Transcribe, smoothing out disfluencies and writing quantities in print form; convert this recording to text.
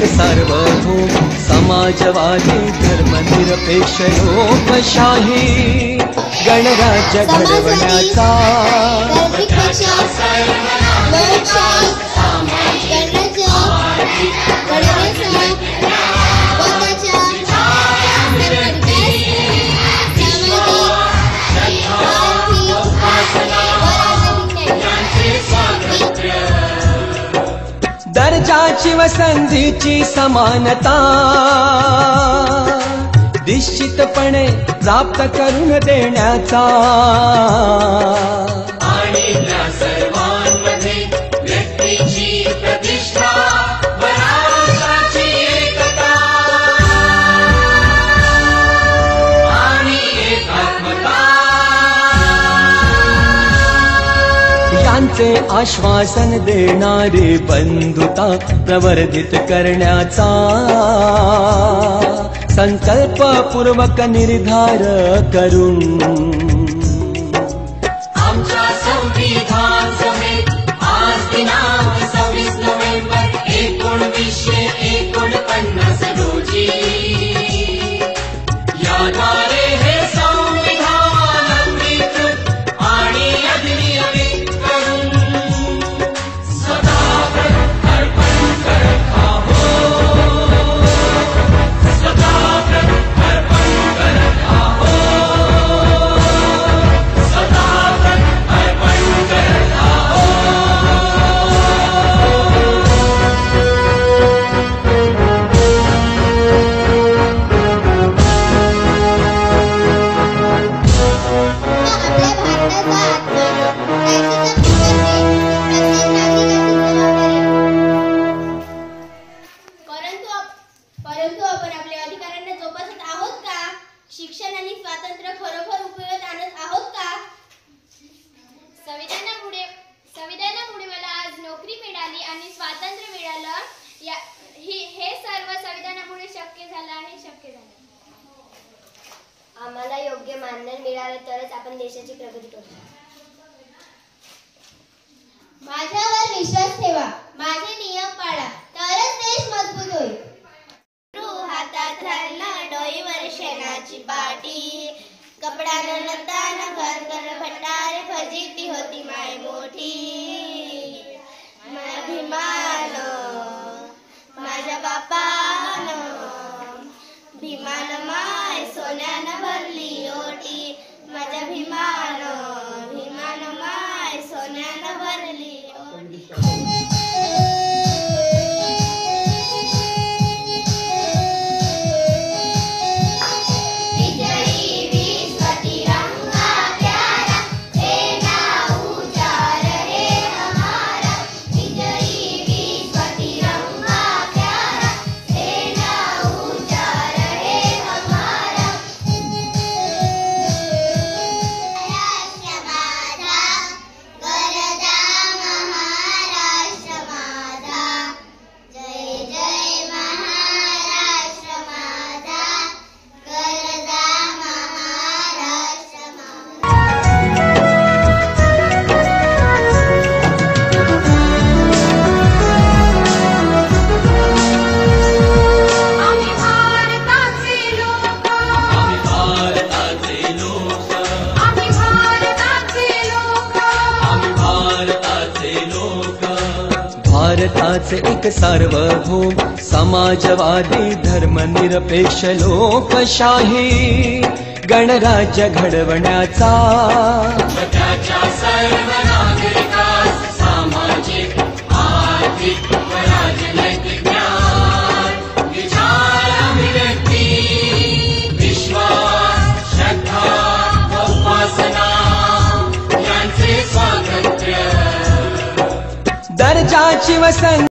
एक सार्वभौम समाजवादी धर्मनिरपेक्ष लोकशाही गणराज्य घडवण्याचा दर्जाची व संधीची समानता निश्चितपणे प्राप्त करून देण्याचा आणि त्या सर्वांमध्ये व्यक्तीची प्रतिष्ठा व राष्ट्राची एकता आणि एकात्मता यांचे आश्वासन देणारी बंधुता प्रवर्धित करण्याचा संकल्पपूर्वक निर्धार करून आमच्या संविधान सभेत आज दिनांक 26 नोव्हेंबर 1949 रोजी याद्वारे हे संविधान अंगीकृत आणि अधिनियमित करून सदा अर्पण करत आहोत, सदा अर्पण करत आहोत, सदा अर्पण करत आहोत। परंतु आपण आपल्या अधिकारांना जोपासत आहोत का? शिक्षण आणि स्वातंत्र्य खरोखर उपयोगात आणत आहोत का? संविधानामुळे मला आज नोकरी मिळाली आणि स्वातंत्र्य मिळालं, हे सर्व संविधानामुळे शक्य झालं आहे. आम्हाला योग्य मानधन मिळालं तरच आपण देशाची प्रगती करू. माझ्यावर विश्वास ठेवा, माझे नियम पाळा, तरच देश मजबूत होईल. हातात धरलं डोईवर शेणाची पाटी, कपड्यानं नंदानं घर भंडार फजिती होती माय मोठी. माझा भीमान माझ्या बापानं, भीमान माय सोन्यानं भरली ओटी. माझ्या भीमान माय सोन्यानं भरली ओटी. भारताचे एक सार्वभौम समाजवादी धर्मनिरपेक्ष लोकशाही गणराज्य घडवण्याचा त्याच्या सर्व नागरिकास सामाजिक, आर्थिक व राजनैतिक ज्ञान, विचार, अभिव्यक्ती, विश्वास, श्रद्धा व उपासना यांचे स्वातंत्र्य. दर्जाची व